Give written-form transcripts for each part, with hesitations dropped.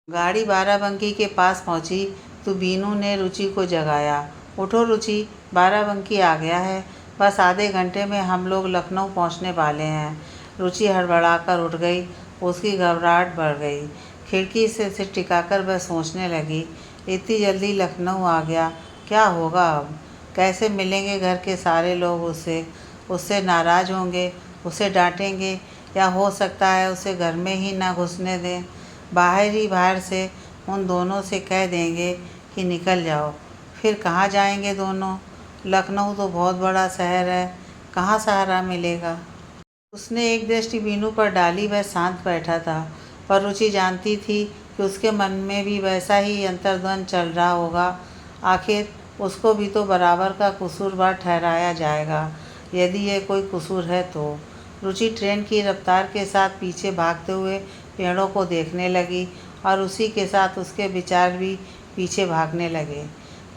गाड़ी बाराबंकी के पास पहुंची तो बीनू ने रुचि को जगाया। उठो रुचि, बाराबंकी आ गया है। बस आधे घंटे में हम लोग लखनऊ पहुंचने वाले हैं। रुचि हड़बड़ाकर उठ गई। उसकी घबराहट बढ़ गई। खिड़की से सिर टिकाकर वह सोचने लगी, इतनी जल्दी लखनऊ आ गया, क्या होगा अब? कैसे मिलेंगे घर के सारे लोग उससे? उससे नाराज़ होंगे, उसे डांटेंगे, या हो सकता है उसे घर में ही ना घुसने दें। बाहर से उन दोनों से कह देंगे कि निकल जाओ। फिर कहाँ जाएंगे दोनों? लखनऊ तो बहुत बड़ा शहर है, कहाँ सहारा मिलेगा? उसने एक दृष्टि बीनू पर डाली। वह शांत बैठा था, पर रुचि जानती थी कि उसके मन में भी वैसा ही अंतर्द्वंद चल रहा होगा। आखिर उसको भी तो बराबर का कसूरवार ठहराया जाएगा, यदि यह कोई कसूर है तो। रुचि ट्रेन की रफ्तार के साथ पीछे भागते हुए पेड़ों को देखने लगी, और उसी के साथ उसके विचार भी पीछे भागने लगे।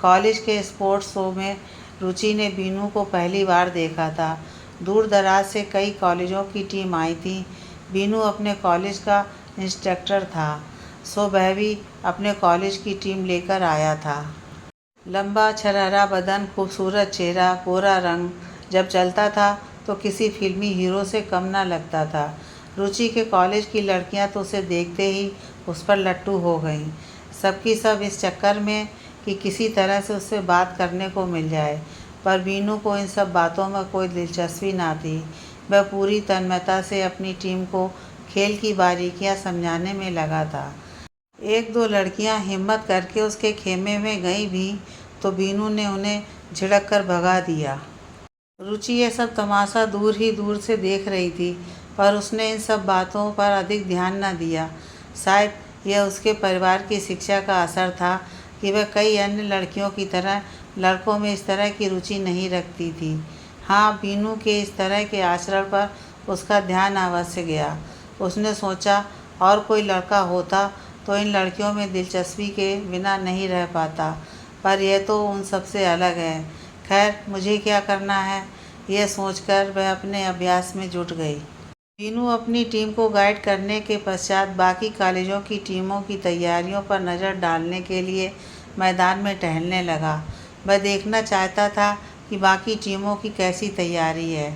कॉलेज के स्पोर्ट्स शो में रुचि ने बीनू को पहली बार देखा था। दूर दराज से कई कॉलेजों की टीम आई थी। बीनू अपने कॉलेज का इंस्ट्रक्टर था, सो वह भी अपने कॉलेज की टीम लेकर आया था। लंबा छरहरा बदन, खूबसूरत चेहरा, गोरा रंग, जब चलता था तो किसी फिल्मी हीरो से कम ना लगता था। रुचि के कॉलेज की लड़कियां तो उसे देखते ही उस पर लट्टू हो गईं। सबकी सब इस चक्कर में कि किसी तरह से उससे बात करने को मिल जाए, पर बीनू को इन सब बातों में कोई दिलचस्पी ना थी। वह पूरी तन्मयता से अपनी टीम को खेल की बारीकियां समझाने में लगा था। एक दो लड़कियां हिम्मत करके उसके खेमे में गईं भी, तो बीनू ने उन्हें झिड़क कर भगा दिया। रुचि ये सब तमाशा दूर ही दूर से देख रही थी, पर उसने इन सब बातों पर अधिक ध्यान न दिया। शायद यह उसके परिवार की शिक्षा का असर था कि वह कई अन्य लड़कियों की तरह लड़कों में इस तरह की रुचि नहीं रखती थी। हाँ, बीनू के इस तरह के आचरण पर उसका ध्यान अवश्य गया। उसने सोचा, और कोई लड़का होता तो इन लड़कियों में दिलचस्पी के बिना नहीं रह पाता, पर यह तो उन सबसे अलग है। खैर, मुझे क्या करना है, यह सोचकर वह अपने अभ्यास में जुट गई। बीनू अपनी टीम को गाइड करने के पश्चात बाकी कॉलेजों की टीमों की तैयारियों पर नज़र डालने के लिए मैदान में टहलने लगा। वह देखना चाहता था कि बाकी टीमों की कैसी तैयारी है।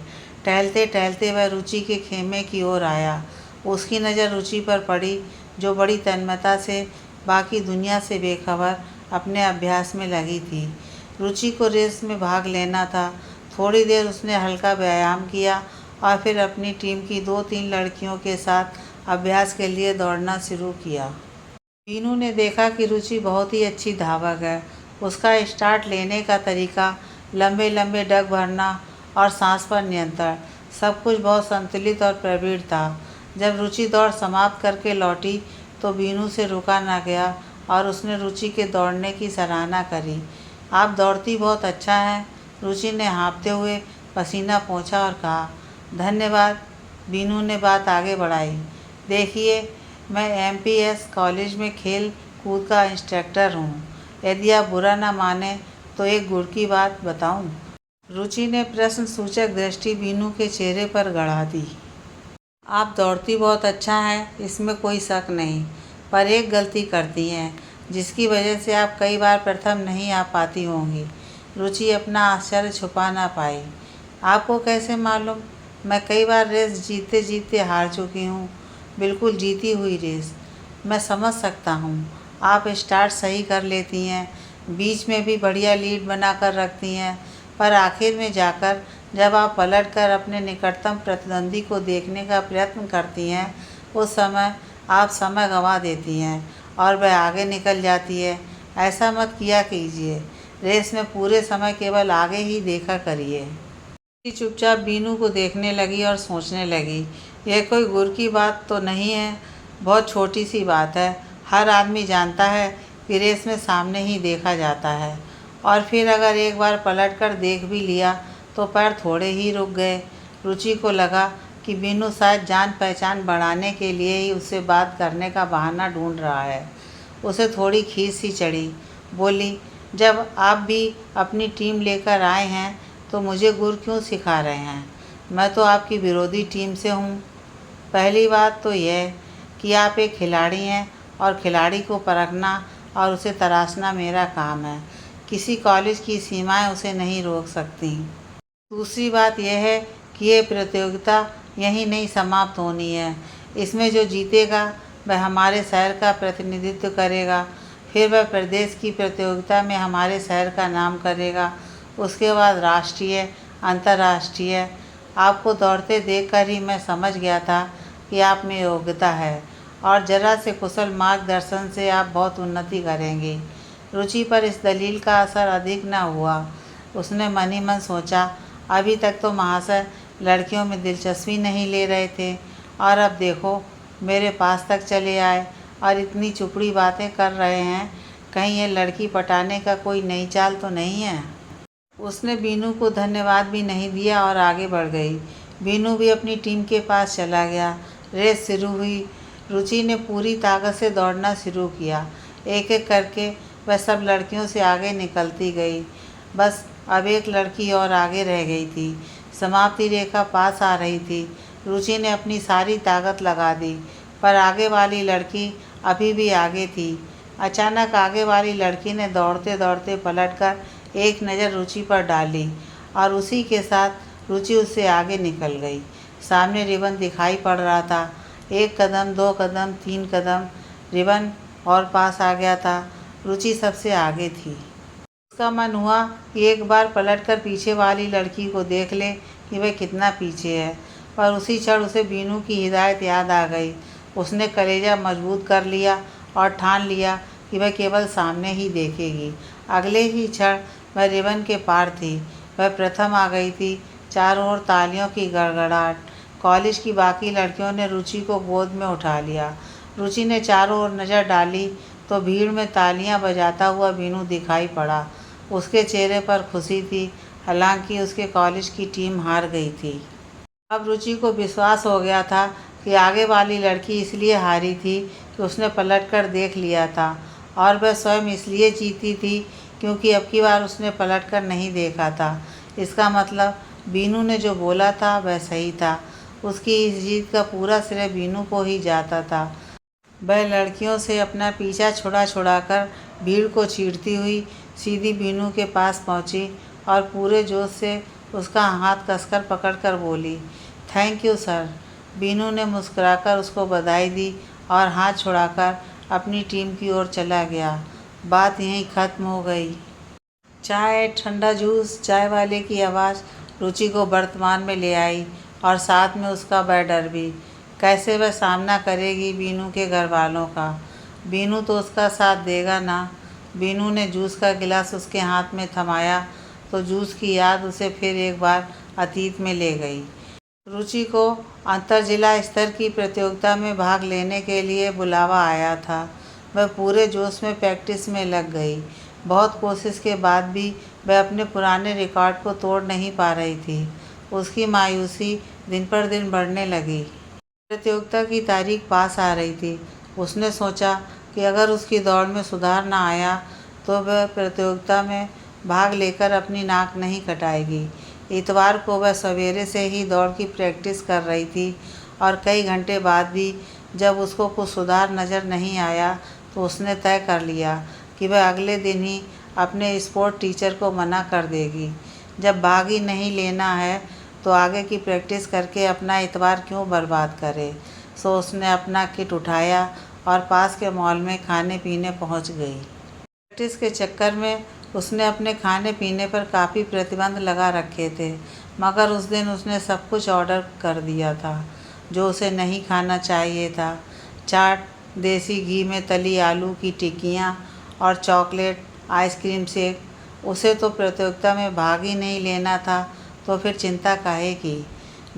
टहलते टहलते वह रुचि के खेमे की ओर आया। उसकी नज़र रुचि पर पड़ी, जो बड़ी तन्मयता से बाकी दुनिया से बेखबर अपने अभ्यास में लगी थी। रुचि को रेस में भाग लेना था। थोड़ी देर उसने हल्का व्यायाम किया और फिर अपनी टीम की 2-3 लड़कियों के साथ अभ्यास के लिए दौड़ना शुरू किया। बीनू ने देखा कि रुचि बहुत ही अच्छी धावक है। उसका स्टार्ट लेने का तरीका, लंबे लंबे डग भरना और सांस पर नियंत्रण, सब कुछ बहुत संतुलित और प्रवीण था। जब रुचि दौड़ समाप्त करके लौटी तो बीनू से रुका ना गया और उसने रुचि के दौड़ने की सराहना करी। आप दौड़ती बहुत अच्छा हैं, रुचि ने हाँफते हुए पसीना पोंछा और कहा। धन्यवाद, बीनू ने बात आगे बढ़ाई। देखिए, मैं एमपीएस कॉलेज में खेल कूद का इंस्ट्रक्टर हूँ। यदि आप बुरा ना माने तो एक गुर की बात बताऊँ? रुचि ने प्रश्न सूचक दृष्टि बीनू के चेहरे पर गड़ा दी। आप दौड़ती बहुत अच्छा हैं, इसमें कोई शक नहीं, पर एक गलती करती हैं, जिसकी वजह से आप कई बार प्रथम नहीं आ पाती होंगी। रुचि अपना आश्चर्य छुपा ना पाई। आपको कैसे मालूम? मैं कई बार रेस जीतते जीतते हार चुकी हूँ, बिल्कुल जीती हुई रेस। मैं समझ सकता हूँ, आप स्टार्ट सही कर लेती हैं, बीच में भी बढ़िया लीड बना कर रखती हैं, पर आखिर में जाकर जब आप पलटकर अपने निकटतम प्रतिद्वंदी को देखने का प्रयत्न करती हैं, उस समय आप समय गंवा देती हैं और वह आगे निकल जाती है। ऐसा मत किया कीजिए। रेस में पूरे समय केवल आगे ही देखा करिए। चुपचाप बीनू को देखने लगी और सोचने लगी, यह कोई गुर की बात तो नहीं है, बहुत छोटी सी बात है। हर आदमी जानता है कि रेस में सामने ही देखा जाता है, और फिर अगर एक बार पलटकर देख भी लिया तो पैर थोड़े ही रुक गए। रुचि को लगा कि बीनू शायद जान पहचान बढ़ाने के लिए ही उससे बात करने का बहाना ढूंढ रहा है। उसे थोड़ी खीस सी चढ़ी। बोली, जब आप भी अपनी टीम लेकर आए हैं तो मुझे गुर क्यों सिखा रहे हैं? मैं तो आपकी विरोधी टीम से हूँ। पहली बात तो यह कि आप एक खिलाड़ी हैं और खिलाड़ी को परखना और उसे तराशना मेरा काम है। किसी कॉलेज की सीमाएं उसे नहीं रोक सकती। दूसरी बात यह है कि ये प्रतियोगिता यहीं नहीं समाप्त होनी है। इसमें जो जीतेगा वह हमारे शहर का प्रतिनिधित्व करेगा, फिर वह प्रदेश की प्रतियोगिता में हमारे शहर का नाम करेगा, उसके बाद राष्ट्रीय, अंतर्राष्ट्रीय। आपको दौड़ते देखकर ही मैं समझ गया था कि आप में योग्यता है और ज़रा से कुशल मार्गदर्शन से आप बहुत उन्नति करेंगे। रुचि पर इस दलील का असर अधिक न हुआ। उसने मन ही मन सोचा, अभी तक तो महाशय लड़कियों में दिलचस्पी नहीं ले रहे थे और अब देखो मेरे पास तक चले आए और इतनी चुपड़ी बातें कर रहे हैं। कहीं ये लड़की पटाने का कोई नई चाल तो नहीं है। उसने बीनू को धन्यवाद भी नहीं दिया और आगे बढ़ गई। बीनू भी अपनी टीम के पास चला गया। रेस शुरू हुई। रुचि ने पूरी ताकत से दौड़ना शुरू किया। एक एक करके वह सब लड़कियों से आगे निकलती गई। बस अब एक लड़की और आगे रह गई थी। समाप्ति रेखा पास आ रही थी। रुचि ने अपनी सारी ताकत लगा दी, पर आगे वाली लड़की अभी भी आगे थी। अचानक आगे वाली लड़की ने दौड़ते दौड़ते पलटकर एक नज़र रुचि पर डाली और उसी के साथ रुचि उससे आगे निकल गई। सामने रिबन दिखाई पड़ रहा था। 1 कदम, 2 कदम, 3 कदम, रिबन और पास आ गया था। रुचि सबसे आगे थी। उसका मन हुआ कि एक बार पलटकर पीछे वाली लड़की को देख ले कि वह कितना पीछे है, पर उसी क्षण उसे बीनू की हिदायत याद आ गई। उसने कलेजा मजबूत कर लिया और ठान लिया कि वह केवल सामने ही देखेगी। अगले ही क्षण वह रिबन के पार थी। वह प्रथम आ गई थी। चारों ओर तालियों की गड़गड़ाहट। कॉलेज की बाकी लड़कियों ने रुचि को गोद में उठा लिया। रुचि ने चारों ओर नज़र डाली तो भीड़ में तालियां बजाता हुआ बीनू दिखाई पड़ा। उसके चेहरे पर खुशी थी, हालांकि उसके कॉलेज की टीम हार गई थी। अब रुचि को विश्वास हो गया था कि आगे वाली लड़की इसलिए हारी थी कि उसने पलटकर देख लिया था और वह स्वयं इसलिए जीती थी क्योंकि अब की बार उसने पलटकर नहीं देखा था। इसका मतलब बीनू ने जो बोला था वह सही था। उसकी इस जीत का पूरा श्रेय बीनू को ही जाता था। वह लड़कियों से अपना पीछा छुड़ा भीड़ को चीरती हुई सीधी बीनू के पास पहुंची और पूरे जोश से उसका हाथ कसकर पकड़कर बोली, थैंक यू सर। बीनू ने मुस्कुराकर उसको बधाई दी और हाथ छुड़ाकर अपनी टीम की ओर चला गया। बात यहीं ख़त्म हो गई। चाय, ठंडा जूस, चाय वाले की आवाज़ रुचि को वर्तमान में ले आई और साथ में उसका वह डर भी। कैसे वह सामना करेगी बीनू के घर वालों का? बीनू तो उसका साथ देगा ना। बीनू ने जूस का गिलास उसके हाथ में थमाया तो जूस की याद उसे फिर एक बार अतीत में ले गई। रुचि को अंतर जिला स्तर की प्रतियोगिता में भाग लेने के लिए बुलावा आया था। वह पूरे जोश में प्रैक्टिस में लग गई। बहुत कोशिश के बाद भी वह अपने पुराने रिकॉर्ड को तोड़ नहीं पा रही थी। उसकी मायूसी दिन पर दिन बढ़ने लगी। प्रतियोगिता की तारीख पास आ रही थी। उसने सोचा कि अगर उसकी दौड़ में सुधार न आया तो वह प्रतियोगिता में भाग लेकर अपनी नाक नहीं कटाएगी। इतवार को वह सवेरे से ही दौड़ की प्रैक्टिस कर रही थी और कई घंटे बाद भी जब उसको कुछ सुधार नज़र नहीं आया तो उसने तय कर लिया कि वह अगले दिन ही अपने स्पोर्ट टीचर को मना कर देगी। जब भाग ही नहीं लेना है तो आगे की प्रैक्टिस करके अपना इतवार क्यों बर्बाद करे। सो उसने अपना किट उठाया और पास के मॉल में खाने पीने पहुंच गई। प्रैक्टिस के चक्कर में उसने अपने खाने पीने पर काफ़ी प्रतिबंध लगा रखे थे, मगर उस दिन उसने सब कुछ ऑर्डर कर दिया था जो उसे नहीं खाना चाहिए था। चाट, देसी घी में तली आलू की टिक्कियाँ और चॉकलेट आइसक्रीम शेक। उसे तो प्रतियोगिता में भाग ही नहीं लेना था तो फिर चिंता काहे की।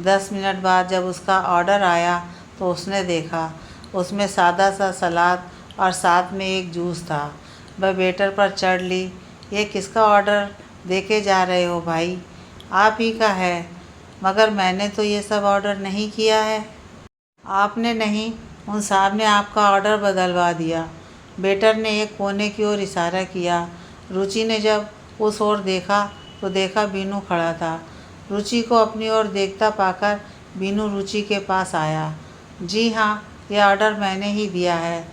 10 मिनट बाद जब उसका ऑर्डर आया तो उसने देखा उसमें सादा सा सलाद और साथ में एक जूस था। वह वेटर पर चढ़ ली। ये किसका ऑर्डर देके जा रहे हो भाई? आप ही का है, मगर मैंने तो ये सब ऑर्डर नहीं किया है। आपने नहीं, उन साहब ने आपका ऑर्डर बदलवा दिया। वेटर ने एक कोने की ओर इशारा किया। रुचि ने जब उस ओर देखा तो देखा बीनू खड़ा था। रुचि को अपनी ओर देखता पाकर बीनू रुचि के पास आया। जी हाँ, यह ऑर्डर मैंने ही दिया है।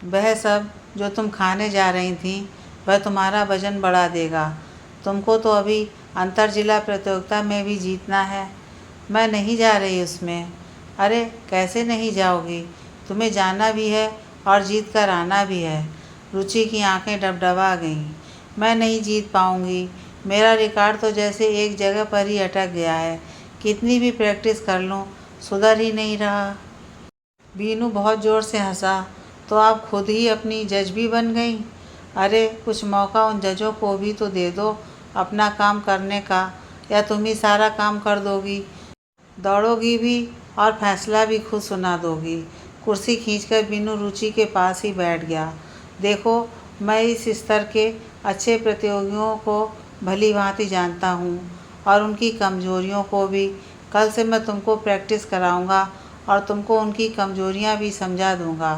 वह सब जो तुम खाने जा रही थी वह तुम्हारा वज़न बढ़ा देगा। तुमको तो अभी अंतर जिला प्रतियोगिता में भी जीतना है। मैं नहीं जा रही उसमें। अरे कैसे नहीं जाओगी, तुम्हें जाना भी है और जीत कर आना भी है। रुचि की आंखें डबडबा गईं। मैं नहीं जीत पाऊंगी। मेरा रिकॉर्ड तो जैसे एक जगह पर ही अटक गया है। कितनी भी प्रैक्टिस कर लूं सुधर ही नहीं रहा। बीनू बहुत ज़ोर से हंसा। तो आप खुद ही अपनी जज भी बन गई। अरे कुछ मौका उन जजों को भी तो दे दो अपना काम करने का, या तुम ही सारा काम कर दोगी, दौड़ोगी भी और फैसला भी खुद सुना दोगी। कुर्सी खींचकर बीनू रुचि के पास ही बैठ गया। देखो, मैं इस स्तर के अच्छे प्रतियोगियों को भली भांति जानता हूँ और उनकी कमजोरियों को भी। कल से मैं तुमको प्रैक्टिस कराऊंगा और तुमको उनकी कमजोरियाँ भी समझा दूंगा।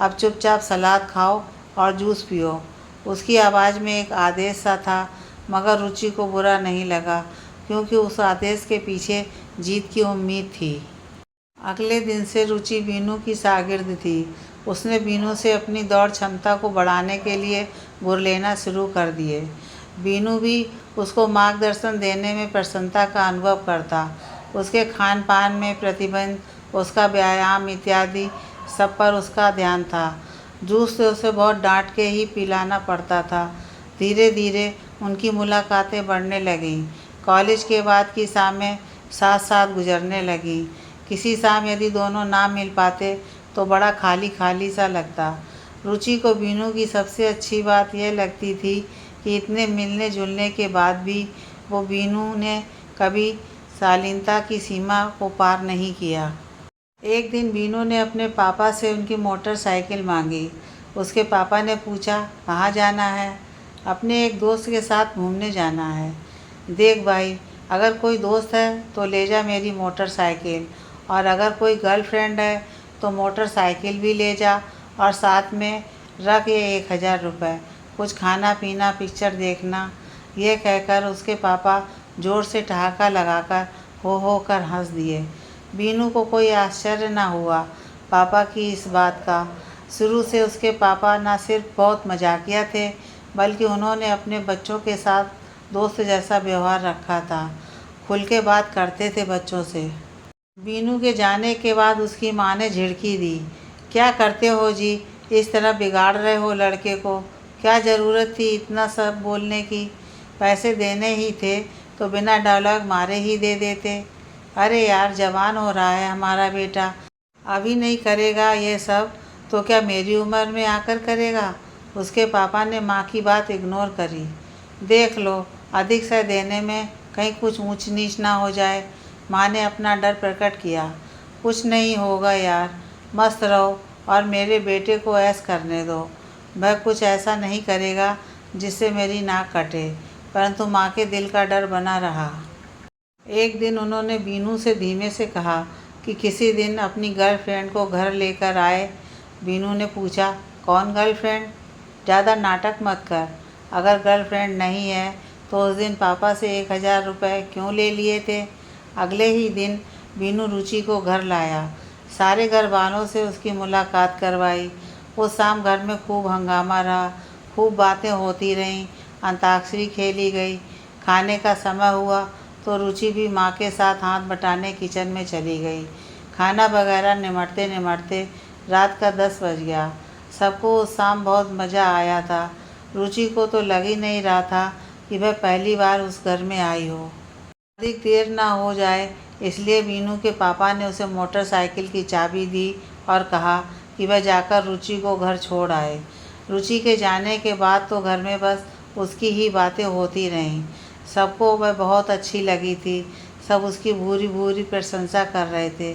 अब चुपचाप सलाद खाओ और जूस पियो। उसकी आवाज़ में एक आदेश सा था, मगर रुचि को बुरा नहीं लगा, क्योंकि उस आदेश के पीछे जीत की उम्मीद थी। अगले दिन से रुचि बीनू की शागिर्द थी। उसने बीनू से अपनी दौड़ क्षमता को बढ़ाने के लिए गुर लेना शुरू कर दिए। बीनू भी उसको मार्गदर्शन देने में प्रसन्नता का अनुभव करता। उसके खान पान में प्रतिबंध, उसका व्यायाम इत्यादि सब पर उसका ध्यान था। जूस से उसे बहुत डांट के ही पिलाना पड़ता था। धीरे धीरे उनकी मुलाकातें बढ़ने लगीं। कॉलेज के बाद की शामें साथ साथ गुजरने लगीं। किसी शाम यदि दोनों ना मिल पाते तो बड़ा खाली खाली सा लगता। रुचि को बीनू की सबसे अच्छी बात यह लगती थी कि इतने मिलने जुलने के बाद भी वो बीनू ने कभी शालीनता की सीमा को पार नहीं किया। एक दिन बीनू ने अपने पापा से उनकी मोटरसाइकिल मांगी। उसके पापा ने पूछा, कहाँ जाना है? अपने एक दोस्त के साथ घूमने जाना है। देख भाई, अगर कोई दोस्त है तो ले जा मेरी मोटरसाइकिल, और अगर कोई गर्लफ्रेंड है तो मोटरसाइकिल भी ले जा और साथ में रख ये 1000 रुपये। कुछ खाना पीना, पिक्चर देखना। यह कहकर उसके पापा ज़ोर से ठहाका लगाकर हो कर हंस दिए। बीनू को कोई आश्चर्य न हुआ पापा की इस बात का। शुरू से उसके पापा न सिर्फ बहुत मजाकिया थे, बल्कि उन्होंने अपने बच्चों के साथ दोस्त जैसा व्यवहार रखा था। खुल के बात करते थे बच्चों से। बीनू के जाने के बाद उसकी माँ ने झिड़की दी। क्या करते हो जी, इस तरह बिगाड़ रहे हो लड़के को। क्या ज़रूरत थी इतना सब बोलने की? पैसे देने ही थे तो बिना डायलॉग मारे ही दे देते। अरे यार, जवान हो रहा है हमारा बेटा, अभी नहीं करेगा ये सब तो क्या मेरी उम्र में आकर करेगा? उसके पापा ने माँ की बात इग्नोर करी। देख लो, अधिक से देने में कहीं कुछ ऊंच नीच ना हो जाए। माँ ने अपना डर प्रकट किया। कुछ नहीं होगा यार, मस्त रहो और मेरे बेटे को ऐश करने दो। वह कुछ ऐसा नहीं करेगा जिससे मेरी नाक कटे। परंतु माँ के दिल का डर बना रहा। एक दिन उन्होंने बीनू से धीमे से कहा कि किसी दिन अपनी गर्लफ्रेंड को घर लेकर आए। बीनू ने पूछा, कौन गर्लफ्रेंड? ज़्यादा नाटक मत कर। अगर गर्लफ्रेंड नहीं है तो उस दिन पापा से 1000 रुपये क्यों ले लिए थे? अगले ही दिन बीनू रुचि को घर लाया। सारे घर वालों से उसकी मुलाकात करवाई। उस शाम घर में खूब हंगामा रहा, खूब बातें होती रहीं, अंताक्षरी खेली गई। खाने का समय हुआ तो रुचि भी माँ के साथ हाथ बटाने किचन में चली गई। खाना वगैरह निमटते निमटते रात का 10 बज गया। सबको उस शाम बहुत मज़ा आया था। रुचि को तो लग ही नहीं रहा था कि वह पहली बार उस घर में आई हो। अधिक देर ना हो जाए इसलिए बीनू के पापा ने उसे मोटरसाइकिल की चाबी दी और कहा कि वह जाकर रुचि को घर छोड़ आए। रुचि के जाने के बाद तो घर में बस उसकी ही बातें होती रहीं। सबको वह बहुत अच्छी लगी थी। सब उसकी भूरी भूरी प्रशंसा कर रहे थे।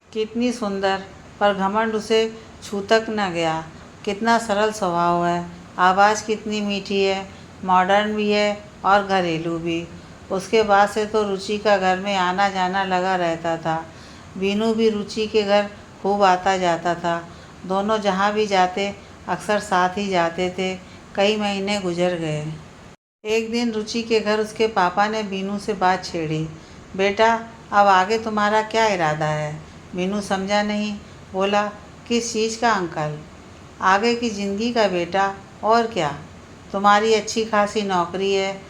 कितनी सुंदर, पर घमंड उसे छू तक न गया। कितना सरल स्वभाव है, आवाज़ कितनी मीठी है, मॉडर्न भी है और घरेलू भी। उसके बाद से तो रुचि का घर में आना जाना लगा रहता था। बीनू भी रुचि के घर खूब आता जाता था। दोनों जहाँ भी जाते अक्सर साथ ही जाते थे। कई महीने गुजर गए। एक दिन रुचि के घर उसके पापा ने बीनू से बात छेड़ी। बेटा, अब आगे तुम्हारा क्या इरादा है? बीनू समझा नहीं। बोला, किस चीज़ का अंकल? आगे की ज़िंदगी का बेटा, और क्या। तुम्हारी अच्छी खासी नौकरी है,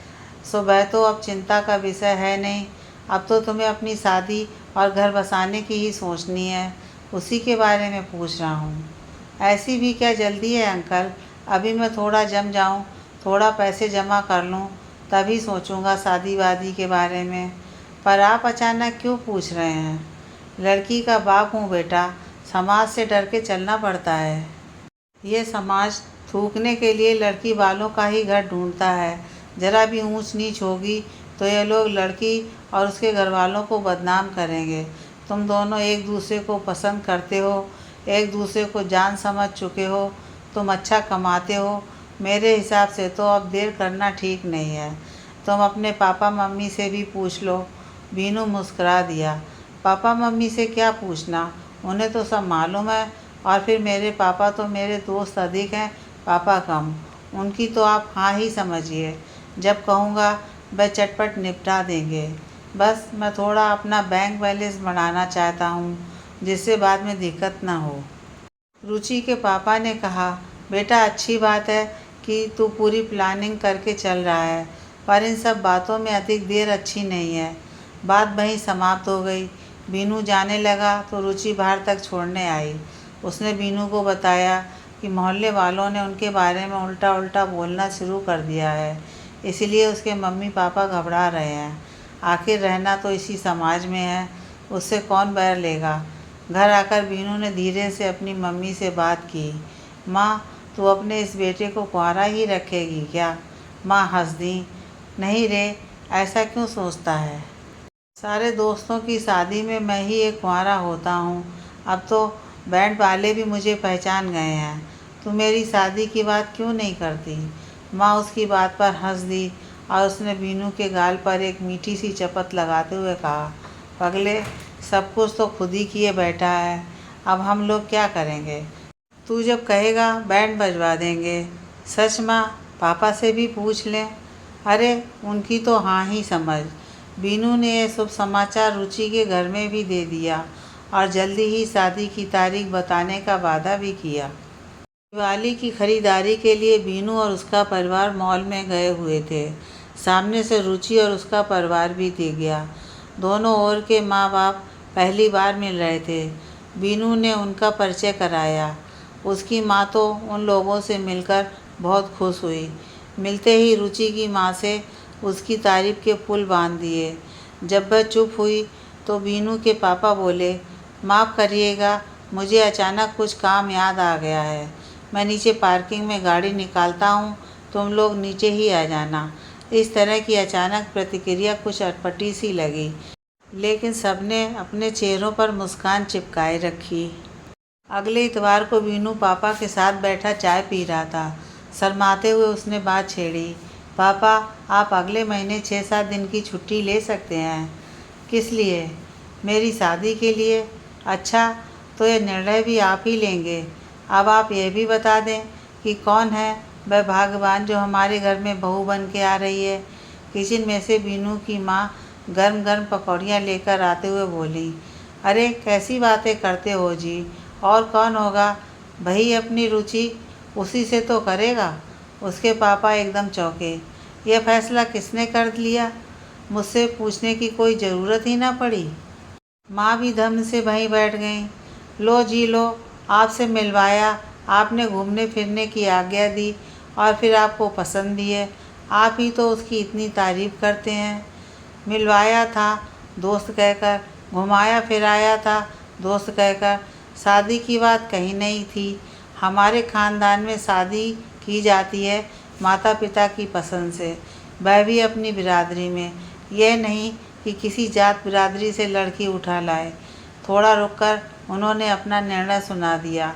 सुबह तो अब चिंता का विषय है नहीं। अब तो तुम्हें अपनी शादी और घर बसाने की ही सोचनी है, उसी के बारे में पूछ रहा हूँ। ऐसी भी क्या जल्दी है अंकल, अभी मैं थोड़ा जम जाऊँ, थोड़ा पैसे जमा कर लूँ, तभी सोचूंगा शादी वादी के बारे में। पर आप अचानक क्यों पूछ रहे हैं? लड़की का बाप हूँ बेटा, समाज से डर के चलना पड़ता है। ये समाज थूकने के लिए लड़की वालों का ही घर ढूंढता है। ज़रा भी ऊंच नीच होगी तो ये लोग लड़की और उसके घर वालों को बदनाम करेंगे। तुम दोनों एक दूसरे को पसंद करते हो, एक दूसरे को जान समझ चुके हो, तुम अच्छा कमाते हो। मेरे हिसाब से तो अब देर करना ठीक नहीं है। तुम अपने पापा मम्मी से भी पूछ लो। बीनू मुस्कुरा दिया। पापा मम्मी से क्या पूछना, उन्हें तो सब मालूम है। और फिर मेरे पापा तो मेरे दोस्त अधिक हैं, पापा कम। उनकी तो आप हाँ ही समझिए। जब कहूँगा वह चटपट निपटा देंगे। बस मैं थोड़ा अपना बैंक बैलेंस बढ़ाना चाहता हूँ, जिससे बाद में दिक्कत ना हो। रुचि के पापा ने कहा, बेटा अच्छी बात है कि तू पूरी प्लानिंग करके चल रहा है, पर इन सब बातों में अधिक देर अच्छी नहीं है। बात वहीं समाप्त हो गई। बीनू जाने लगा तो रुचि बाहर तक छोड़ने आई। उसने बीनू को बताया कि मोहल्ले वालों ने उनके बारे में उल्टा उल्टा बोलना शुरू कर दिया है, इसलिए उसके मम्मी पापा घबरा रहे हैं। आखिर रहना तो इसी समाज में है, उससे कौन बैर लेगा। घर आकर बीनू ने धीरे से अपनी मम्मी से बात की। माँ, तू अपने इस बेटे को कुंवारा ही रखेगी क्या? माँ हंस दी। नहीं रे, ऐसा क्यों सोचता है? सारे दोस्तों की शादी में मैं ही एक कुंवारा होता हूँ। अब तो बैंड वाले भी मुझे पहचान गए हैं। तू मेरी शादी की बात क्यों नहीं करती? माँ उसकी बात पर हंस दी और उसने बीनू के गाल पर एक मीठी सी चपत लगाते हुए कहा, पगले, सब कुछ तो खुद ही किए बैठा है, अब हम लोग क्या करेंगे? तू जब कहेगा बैंड बजवा देंगे। सच माँ, पापा से भी पूछ लें। अरे उनकी तो हाँ ही समझ। बीनू ने यह शुभ समाचार रुचि के घर में भी दे दिया और जल्दी ही शादी की तारीख बताने का वादा भी किया। दिवाली की खरीदारी के लिए बीनू और उसका परिवार मॉल में गए हुए थे। सामने से रुचि और उसका परिवार भी दिख गया। दोनों ओर के माँ बाप पहली बार मिल रहे थे। बीनू ने उनका परिचय कराया। उसकी माँ तो उन लोगों से मिलकर बहुत खुश हुई। मिलते ही रुचि की माँ से उसकी तारीफ के पुल बांध दिए। जब वह चुप हुई तो बीनू के पापा बोले, माफ़ करिएगा, मुझे अचानक कुछ काम याद आ गया है। मैं नीचे पार्किंग में गाड़ी निकालता हूँ, तुम लोग नीचे ही आ जाना। इस तरह की अचानक प्रतिक्रिया कुछ अटपटी सी लगी, लेकिन सबने अपने चेहरों पर मुस्कान चिपकाए रखी। अगले इतवार को बीनू पापा के साथ बैठा चाय पी रहा था। शर्माते हुए उसने बात छेड़ी, पापा, आप अगले महीने 6-7 दिन की छुट्टी ले सकते हैं। किस लिए? मेरी शादी के लिए। अच्छा, तो ये निर्णय भी आप ही लेंगे। अब आप यह भी बता दें कि कौन है वह भाग्यवान जो हमारे घर में बहू बन के आ रही है। किचन में से बीनू की माँ गर्म गर्म पकौड़ियाँ लेकर आते हुए बोली, अरे कैसी बातें करते हो जी, और कौन होगा? वही अपनी रुचि, उसी से तो करेगा। उसके पापा एकदम चौंके। यह फैसला किसने कर लिया? मुझसे पूछने की कोई ज़रूरत ही ना पड़ी। माँ भी धम से वहीं बैठ गईं। लो जी लो, आपसे मिलवाया, आपने घूमने फिरने की आज्ञा दी और फिर आपको पसंद भी है। आप ही तो उसकी इतनी तारीफ़ करते हैं। मिलवाया था दोस्त कहकर, घुमाया फिराया था दोस्त कहकर, शादी की बात कहीं नहीं थी। हमारे ख़ानदान में शादी की जाती है माता पिता की पसंद से, वह भी अपनी बिरादरी में। यह नहीं कि किसी जात बिरादरी से लड़की उठा लाए। थोड़ा रुककर उन्होंने अपना निर्णय सुना दिया,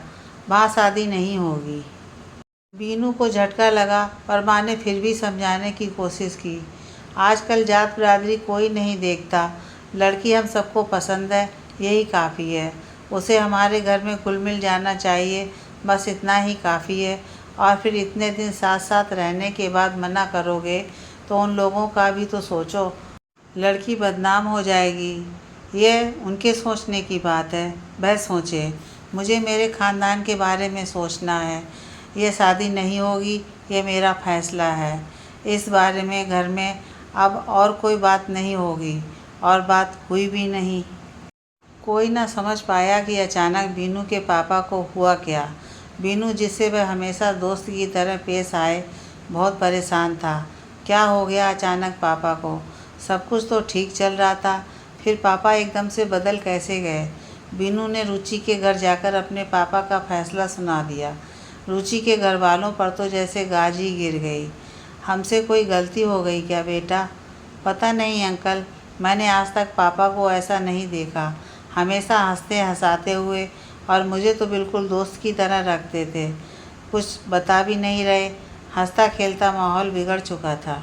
वहाँ शादी नहीं होगी। बीनू को झटका लगा पर माँ ने फिर भी समझाने की कोशिश की। आजकल जात बिरादरी कोई नहीं देखता, लड़की हम सबको पसंद है, यही काफ़ी है। उसे हमारे घर में घुल मिल जाना चाहिए, बस इतना ही काफ़ी है। और फिर इतने दिन साथ साथ रहने के बाद मना करोगे तो उन लोगों का भी तो सोचो, लड़की बदनाम हो जाएगी। यह उनके सोचने की बात है, वह सोचे। मुझे मेरे ख़ानदान के बारे में सोचना है। ये शादी नहीं होगी, ये मेरा फ़ैसला है। इस बारे में घर में अब और कोई बात नहीं होगी, और बात हुई भी नहीं। कोई न समझ पाया कि अचानक बीनू के पापा को हुआ क्या। बीनू, जिससे वह हमेशा दोस्त की तरह पेश आए, बहुत परेशान था। क्या हो गया अचानक पापा को? सब कुछ तो ठीक चल रहा था, फिर पापा एकदम से बदल कैसे गए? बीनू ने रुचि के घर जाकर अपने पापा का फैसला सुना दिया। रुचि के घर वालों पर तो जैसे गाज ही गिर गई। हमसे कोई गलती हो गई क्या बेटा? पता नहीं अंकल, मैंने आज तक पापा को ऐसा नहीं देखा। हमेशा हंसते हंसाते हुए, और मुझे तो बिल्कुल दोस्त की तरह रखते थे। कुछ बता भी नहीं रहे। हंसता खेलता माहौल बिगड़ चुका था।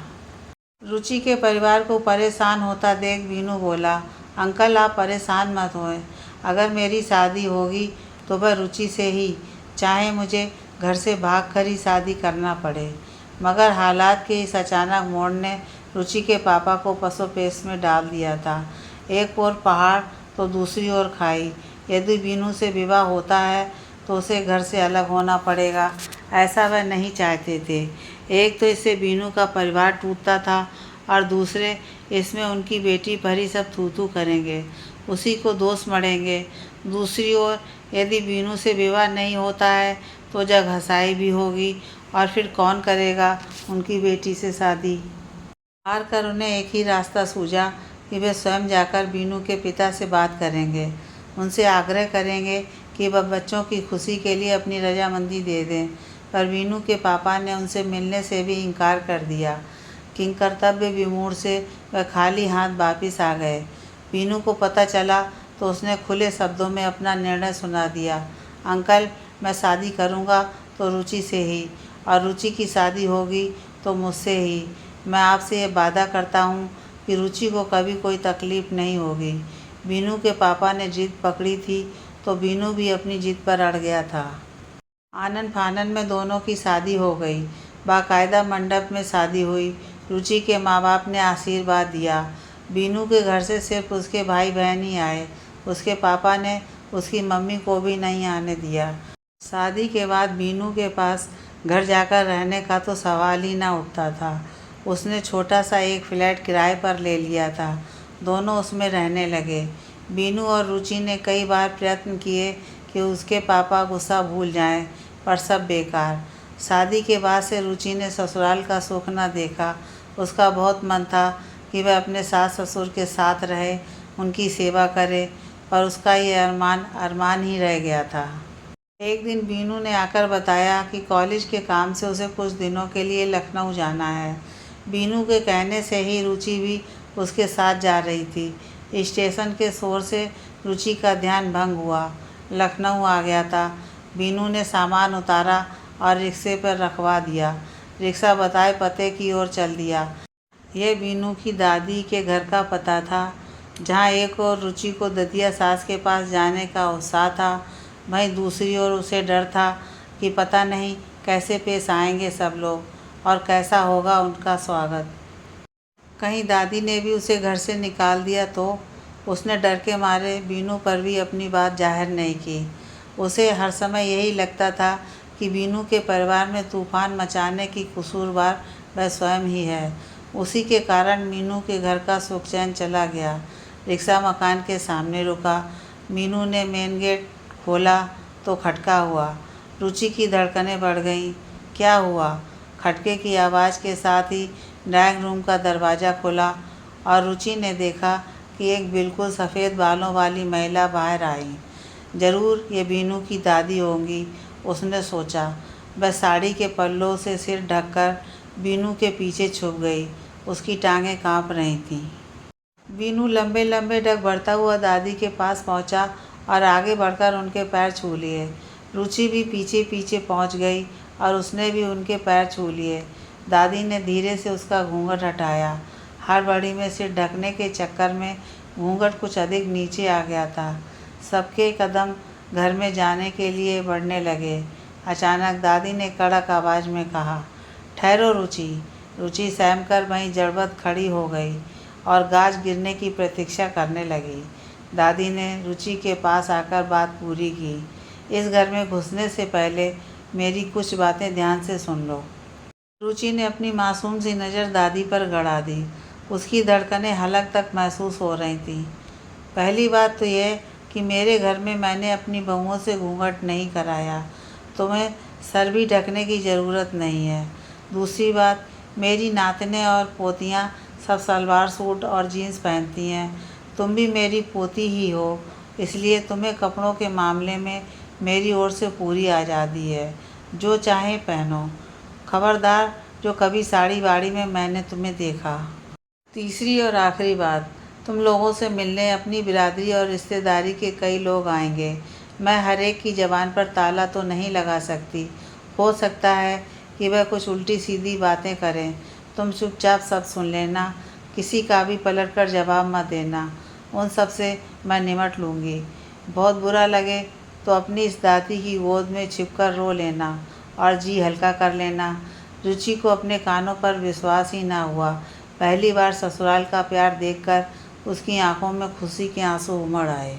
रुचि के परिवार को परेशान होता देख बीनू बोला, अंकल आप परेशान मत होएं। अगर मेरी शादी होगी तो वह रुचि से ही, चाहे मुझे घर से भाग कर ही शादी करना पड़े। मगर हालात के इस अचानक मोड़ ने रुचि के पापा को पसोपेश में डाल दिया था। एक ओर पहाड़ तो दूसरी ओर खाई। यदि बीनू से विवाह होता है तो उसे घर से अलग होना पड़ेगा, ऐसा वह नहीं चाहते थे। एक तो इससे बीनू का परिवार टूटता था, और दूसरे इसमें उनकी बेटी पर ही सब थू थू करेंगे, उसी को दोष मढ़ेंगे। दूसरी ओर यदि बीनू से विवाह नहीं होता है तो जग हंसाई भी होगी, और फिर कौन करेगा उनकी बेटी से शादी। हार कर उन्हें एक ही रास्ता सूझा कि वे स्वयं जाकर बीनू के पिता से बात करेंगे। उनसे आग्रह करेंगे कि वह बच्चों की खुशी के लिए अपनी रजामंदी दे दें। पर बीनू के पापा ने उनसे मिलने से भी इनकार कर दिया। किंकर्तव्य विमूढ़ से वह खाली हाथ वापिस आ गए। बीनू को पता चला तो उसने खुले शब्दों में अपना निर्णय सुना दिया, अंकल मैं शादी करूँगा तो रुचि से ही, और रुचि की शादी होगी तो मुझसे ही। मैं आपसे ये वादा करता हूँ कि रुचि को कभी कोई तकलीफ़ नहीं होगी। बीनू के पापा ने जिद पकड़ी थी तो बीनू भी अपनी जिद पर अड़ गया था। आनन फानन में दोनों की शादी हो गई। बाकायदा मंडप में शादी हुई। रुचि के माँ बाप ने आशीर्वाद दिया। बीनू के घर से सिर्फ उसके भाई बहन ही आए। उसके पापा ने उसकी मम्मी को भी नहीं आने दिया। शादी के बाद बीनू के पास घर जाकर रहने का तो सवाल ही ना उठता था। उसने छोटा सा एक फ्लैट किराए पर ले लिया था। दोनों उसमें रहने लगे। बीनू और रुचि ने कई बार प्रयत्न किए कि उसके पापा गुस्सा भूल जाएं, पर सब बेकार। शादी के बाद से रुचि ने ससुराल का सुख न देखा। उसका बहुत मन था कि वह अपने सास ससुर के साथ रहे, उनकी सेवा करे, पर उसका ये अरमान ही रह गया था। एक दिन बीनू ने आकर बताया कि कॉलेज के काम से उसे कुछ दिनों के लिए लखनऊ जाना है। बीनू के कहने से ही रुचि भी उसके साथ जा रही थी। स्टेशन के शोर से रुचि का ध्यान भंग हुआ। लखनऊ आ गया था। बीनू ने सामान उतारा और रिक्शे पर रखवा दिया। रिक्शा बताए पते की ओर चल दिया। यह बीनू की दादी के घर का पता था। जहाँ एक ओर रुचि को ददिया सास के पास जाने का उत्साह था, वहीं दूसरी ओर उसे डर था कि पता नहीं कैसे पेश आएंगे सब लोग, और कैसा होगा उनका स्वागत। कहीं दादी ने भी उसे घर से निकाल दिया तो? उसने डर के मारे बीनू पर भी अपनी बात जाहिर नहीं की। उसे हर समय यही लगता था कि बीनू के परिवार में तूफान मचाने की कसूरवार वह स्वयं ही है। उसी के कारण मीनू के घर का सुख चैन चला गया। रिक्शा मकान के सामने रुका। मीनू ने मेन गेट खोला तो खटका हुआ। रुचि की धड़कनें बढ़ गईं। क्या हुआ? खटके की आवाज़ के साथ ही ड्राइंग रूम का दरवाज़ा खुला और रुचि ने देखा कि एक बिल्कुल सफ़ेद बालों वाली महिला बाहर आई। ज़रूर ये बीनू की दादी होंगी, उसने सोचा। वह साड़ी के पल्लों से सिर ढककर बीनू के पीछे छुप गई। उसकी टांगें काँप रही थीं। बीनू लंबे लंबे डग बढ़ता हुआ दादी के पास पहुंचा और आगे बढ़कर उनके पैर छू लिए। रुचि भी पीछे पीछे पहुंच गई और उसने भी उनके पैर छू लिए। दादी ने धीरे से उसका घूंघट हटाया। हड़बड़ी में सिर ढकने के चक्कर में घूंघट कुछ अधिक नीचे आ गया था। सबके कदम घर में जाने के लिए बढ़ने लगे। अचानक दादी ने कड़क आवाज़ में कहा, ठहरो रुचि। रुचि सहमकर वहीं जड़बत खड़ी हो गई और गाज गिरने की प्रतीक्षा करने लगी। दादी ने रुचि के पास आकर बात पूरी की। इस घर में घुसने से पहले मेरी कुछ बातें ध्यान से सुन लो। रुचि ने अपनी मासूम सी नज़र दादी पर गड़ा दी। उसकी धड़कनें हलक तक महसूस हो रही थीं। पहली बात तो यह कि मेरे घर में मैंने अपनी बहुओं से घूंघट नहीं कराया। तुम्हें सर भी ढकने की ज़रूरत नहीं है। दूसरी बात, मेरी नातनें और पोतियाँ सब सलवार सूट और जीन्स पहनती हैं। तुम भी मेरी पोती ही हो, इसलिए तुम्हें कपड़ों के मामले में मेरी ओर से पूरी आज़ादी है। जो चाहे पहनो। खबरदार, जो कभी साड़ी वाड़ी में मैंने तुम्हें देखा। तीसरी और आखिरी बात, तुम लोगों से मिलने अपनी बिरादरी और रिश्तेदारी के कई लोग आएंगे। मैं हर एक की ज़बान पर ताला तो नहीं लगा सकती। हो सकता है कि वह कुछ उल्टी सीधी बातें करें। तुम चुपचाप सब सुन लेना, किसी का भी पलट कर जवाब मत देना। उन सब से मैं निमट लूँगी। बहुत बुरा लगे तो अपनी इस दादी की गोद में छिपकर रो लेना और जी हल्का कर लेना। रुचि को अपने कानों पर विश्वास ही ना हुआ। पहली बार ससुराल का प्यार देखकर उसकी आंखों में खुशी के आंसू उमड़ आए।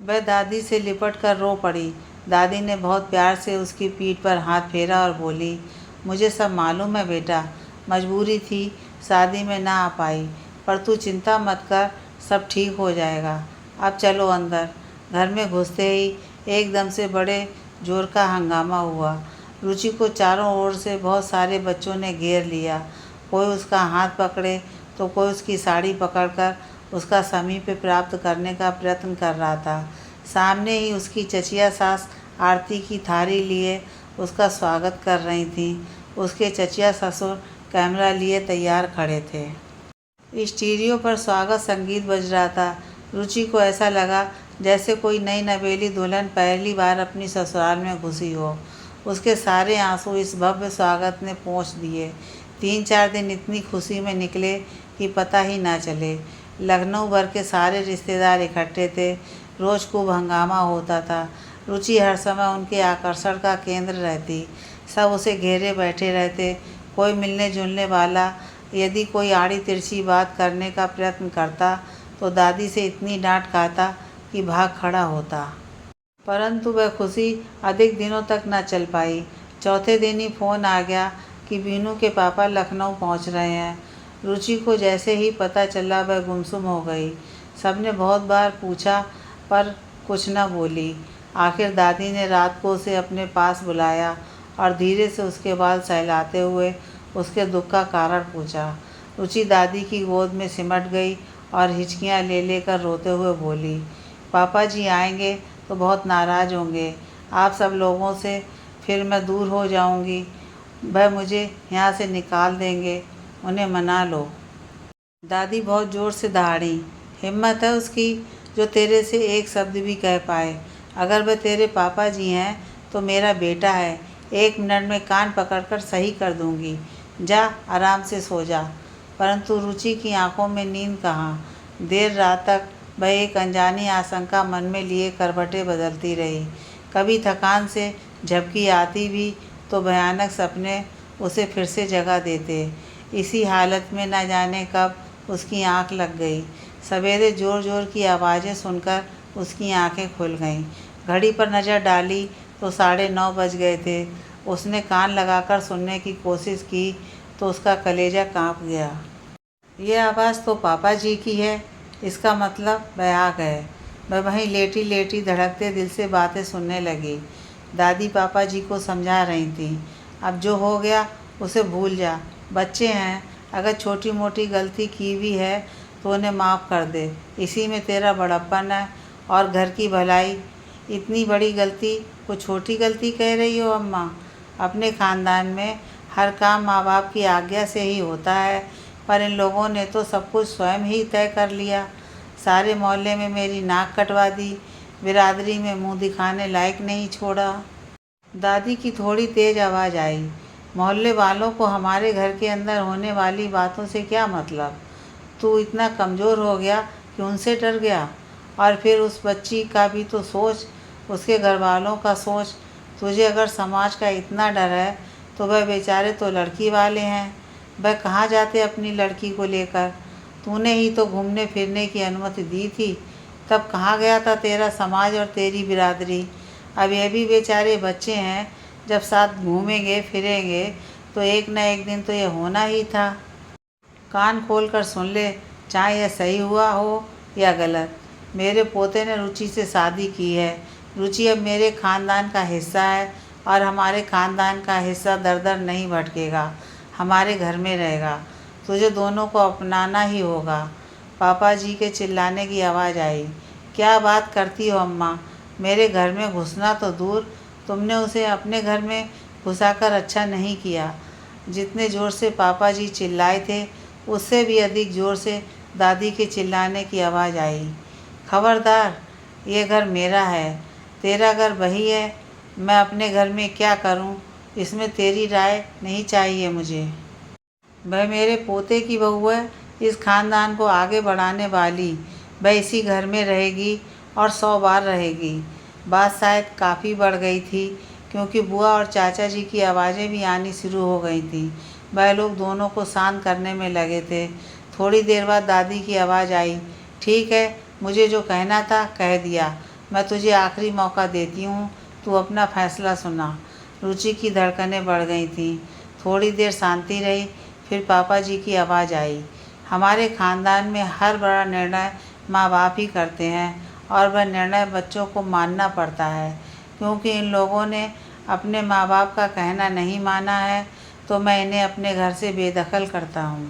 वह दादी से लिपट कर रो पड़ी। दादी ने बहुत प्यार से उसकी पीठ पर हाथ फेरा और बोली, मुझे सब मालूम है बेटा, मजबूरी थी, शादी में ना आ पाई, पर तू चिंता मत कर, सब ठीक हो जाएगा। अब चलो अंदर। घर में घुसते ही एकदम से बड़े जोर का हंगामा हुआ। रुचि को चारों ओर से बहुत सारे बच्चों ने घेर लिया। कोई उसका हाथ पकड़े तो कोई उसकी साड़ी पकड़कर उसका समीप प्राप्त करने का प्रयत्न कर रहा था। सामने ही उसकी चचिया सास आरती की थाली लिए उसका स्वागत कर रही थीं। उसके चचिया ससुर कैमरा लिए तैयार खड़े थे। स्टीरियो पर स्वागत संगीत बज रहा था। रुचि को ऐसा लगा जैसे कोई नई नवेली दुल्हन पहली बार अपनी ससुराल में घुसी हो। उसके सारे आंसू इस भव्य स्वागत ने पोंछ दिए। 3-4 दिन इतनी खुशी में निकले कि पता ही ना चले। लखनऊ भर के सारे रिश्तेदार इकट्ठे थे। रोज़ खूब हंगामा होता था। रुचि हर समय उनके आकर्षण का केंद्र रहती। सब उसे घेरे बैठे रहते। कोई मिलने जुलने वाला यदि कोई आड़ी तिरछी बात करने का प्रयत्न करता तो दादी से इतनी डांट खाता कि भाग खड़ा होता। परंतु वह खुशी अधिक दिनों तक न चल पाई। चौथे दिन ही फ़ोन आ गया कि बीनू के पापा लखनऊ पहुंच रहे हैं। रुचि को जैसे ही पता चला वह गुमसुम हो गई। सबने बहुत बार पूछा पर कुछ न बोली। आखिर दादी ने रात को उसे अपने पास बुलाया और धीरे से उसके बाल सहलाते हुए उसके दुख का कारण पूछा। रुचि दादी की गोद में सिमट गई और हिचकियां ले लेकर रोते हुए बोली, पापा जी आएंगे तो बहुत नाराज़ होंगे आप सब लोगों से, फिर मैं दूर हो जाऊंगी, वह मुझे यहाँ से निकाल देंगे, उन्हें मना लो। दादी बहुत ज़ोर से दहाड़ी। हिम्मत है उसकी जो तेरे से एक शब्द भी कह पाए। अगर वह तेरे पापा जी हैं तो मेरा बेटा है। 1 मिनट में कान पकड़कर सही कर दूंगी। जा आराम से सो जा। परंतु रुचि की आंखों में नींद कहाँ। देर रात तक वह एक अनजानी आशंका मन में लिए करवटें बदलती रही। कभी थकान से झपकी आती भी तो भयानक सपने उसे फिर से जगा देते। इसी हालत में न जाने कब उसकी आंख लग गई। सवेरे ज़ोर ज़ोर की आवाज़ें सुनकर उसकी आंखें खुल गईं। घड़ी पर नज़र डाली तो 9:30 बज गए थे। उसने कान लगाकर सुनने की कोशिश की तो उसका कलेजा कांप गया। यह आवाज़ तो पापा जी की है। इसका मतलब वह आ गए। वह वहीं लेटी लेटी धड़कते दिल से बातें सुनने लगी। दादी पापा जी को समझा रही थी, अब जो हो गया उसे भूल जा। बच्चे हैं, अगर छोटी मोटी गलती की भी है तो उन्हें माफ़ कर दे। इसी में तेरा बड़प्पन है और घर की भलाई। इतनी बड़ी गलती को छोटी गलती कह रही हो अम्मा? अपने ख़ानदान में हर काम माँ बाप की आज्ञा से ही होता है, पर इन लोगों ने तो सब कुछ स्वयं ही तय कर लिया। सारे मोहल्ले में मेरी नाक कटवा दी, बिरादरी में मुंह दिखाने लायक नहीं छोड़ा। दादी की थोड़ी तेज़ आवाज़ आई, मोहल्ले वालों को हमारे घर के अंदर होने वाली बातों से क्या मतलब? तू इतना कमज़ोर हो गया कि उनसे डर गया? और फिर उस बच्ची का भी तो सोच, उसके घर वालों का सोच। तुझे अगर समाज का इतना डर है तो वह बेचारे तो लड़की वाले हैं। वह कहाँ जाते अपनी लड़की को लेकर? तूने ही तो घूमने फिरने की अनुमति दी थी, तब कहाँ गया था तेरा समाज और तेरी बिरादरी? अब ये भी बेचारे बच्चे हैं, जब साथ घूमेंगे फिरेंगे तो एक न एक दिन तो ये होना ही था। कान खोल कर सुन ले, चाहे यह सही हुआ हो या गलत। मेरे पोते ने रुचि से शादी की है। रुचि अब मेरे ख़ानदान का हिस्सा है और हमारे ख़ानदान का हिस्सा दर दर नहीं भटकेगा, हमारे घर में रहेगा। तुझे दोनों को अपनाना ही होगा। पापा जी के चिल्लाने की आवाज़ आई। क्या बात करती हो अम्मा? मेरे घर में घुसना तो दूर, तुमने उसे अपने घर में घुसाकर अच्छा नहीं किया। जितने ज़ोर से पापा जी चिल्लाए थे, उससे भी अधिक ज़ोर से दादी के चिल्लाने की आवाज़ आई। खबरदार, ये घर मेरा है, तेरा घर वही है। मैं अपने घर में क्या करूं, इसमें तेरी राय नहीं चाहिए मुझे। वह मेरे पोते की बहू है, इस ख़ानदान को आगे बढ़ाने वाली। वह इसी घर में रहेगी और 100 बार रहेगी। बात शायद काफ़ी बढ़ गई थी, क्योंकि बुआ और चाचा जी की आवाज़ें भी आनी शुरू हो गई थीं। वह लोग दोनों को शांत करने में लगे थे। थोड़ी देर बाद दादी की आवाज़ आई। ठीक है, मुझे जो कहना था कह दिया। मैं तुझे आखिरी मौका देती हूँ, तू अपना फैसला सुना। रुचि की धड़कनें बढ़ गई थीं। थोड़ी देर शांति रही, फिर पापा जी की आवाज़ आई। हमारे ख़ानदान में हर बड़ा निर्णय माँ बाप ही करते हैं और वह निर्णय बच्चों को मानना पड़ता है। क्योंकि इन लोगों ने अपने माँ बाप का कहना नहीं माना है, तो मैं इन्हें अपने घर से बेदखल करता हूँ।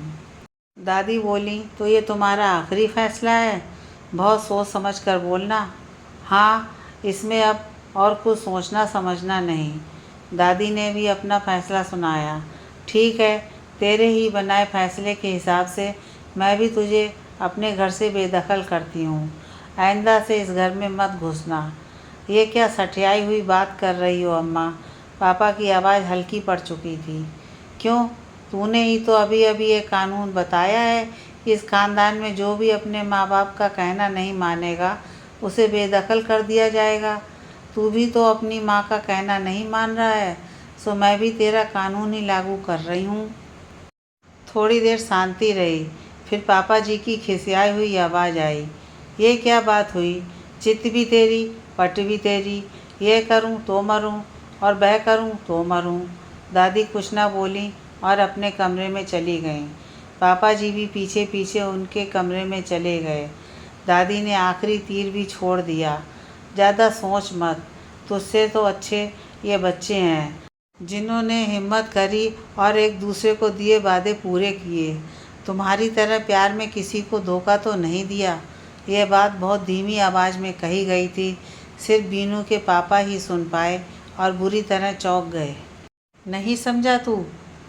दादी बोली, तो ये तुम्हारा आखिरी फैसला है? बहुत सोच समझ कर बोलना। हाँ, इसमें अब और कुछ सोचना समझना नहीं। दादी ने भी अपना फैसला सुनाया। ठीक है, तेरे ही बनाए फैसले के हिसाब से मैं भी तुझे अपने घर से बेदखल करती हूँ। आइंदा से इस घर में मत घुसना। ये क्या सठियाई हुई बात कर रही हो अम्मा? पापा की आवाज़ हल्की पड़ चुकी थी। क्यों? तूने ही तो अभी अभी ये कानून बताया है कि इस ख़ानदान में जो भी अपने माँ बाप का कहना नहीं मानेगा, उसे बेदखल कर दिया जाएगा। तू भी तो अपनी माँ का कहना नहीं मान रहा है, सो मैं भी तेरा कानून ही लागू कर रही हूँ। थोड़ी देर शांति रही, फिर पापा जी की खिसियाई हुई आवाज़ आई। ये क्या बात हुई? चित भी तेरी, पट भी तेरी। ये करूँ तो मरूँ और वह करूँ तो मरूँ। दादी कुछ ना बोली और अपने कमरे में चली गईं। पापा जी भी पीछे पीछे उनके कमरे में चले गए। दादी ने आखिरी तीर भी छोड़ दिया। ज़्यादा सोच मत, तुझसे तो अच्छे ये बच्चे हैं, जिन्होंने हिम्मत करी और एक दूसरे को दिए वादे पूरे किए। तुम्हारी तरह प्यार में किसी को धोखा तो नहीं दिया। यह बात बहुत धीमी आवाज़ में कही गई थी। सिर्फ बीनू के पापा ही सुन पाए और बुरी तरह चौंक गए। नहीं समझा तू?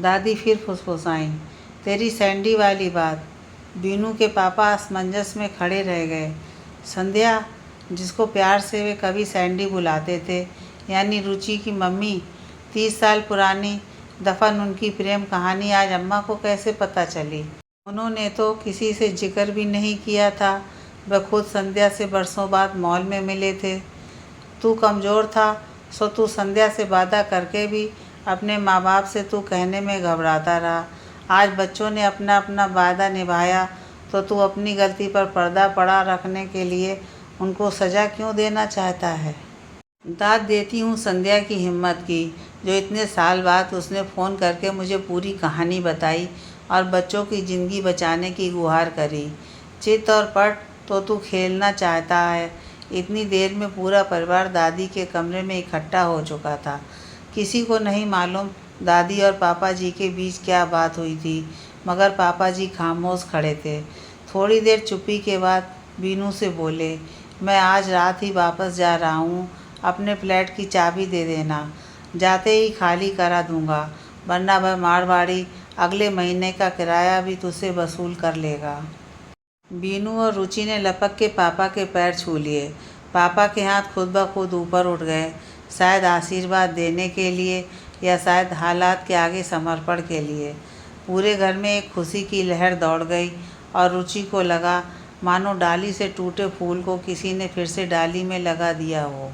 दादी फिर फुसफुसाईं। तेरी सैंडी वाली बात। बीनू के पापा असमंजस में खड़े रह गए। संध्या, जिसको प्यार से वे कभी सैंडी बुलाते थे, यानी रुचि की मम्मी, 30 साल पुरानी दफन उनकी प्रेम कहानी आज अम्मा को कैसे पता चली? उन्होंने तो किसी से जिक्र भी नहीं किया था। वह खुद संध्या से बरसों बाद मॉल में मिले थे। तू कमज़ोर था, सो तू संध्या से वादा करके भी अपने माँ बाप से तू कहने में घबराता रहा। आज बच्चों ने अपना अपना वादा निभाया, तो तू अपनी गलती पर पर्दा पड़ा रखने के लिए उनको सज़ा क्यों देना चाहता है? दाद देती हूँ संध्या की हिम्मत की, जो इतने साल बाद उसने फ़ोन करके मुझे पूरी कहानी बताई और बच्चों की ज़िंदगी बचाने की गुहार करी। चित और पट तो तू खेलना चाहता है। इतनी देर में पूरा परिवार दादी के कमरे में इकट्ठा हो चुका था। किसी को नहीं मालूम दादी और पापा जी के बीच क्या बात हुई थी, मगर पापा जी खामोश खड़े थे। थोड़ी देर चुप्पी के बाद बीनू से बोले, मैं आज रात ही वापस जा रहा हूँ, अपने फ्लैट की चाबी दे देना। जाते ही खाली करा दूँगा, वरना वह मारवाड़ी अगले महीने का किराया भी तुझसे वसूल कर लेगा। बीनू और रुचि ने लपक के पापा के पैर छू लिए। पापा के हाथ खुद ब खुद ऊपर उठ गए, शायद आशीर्वाद देने के लिए या शायद हालात के आगे समर्पण के लिए। पूरे घर में एक खुशी की लहर दौड़ गई और रुचि को लगा मानो डाली से टूटे फूल को किसी ने फिर से डाली में लगा दिया हो।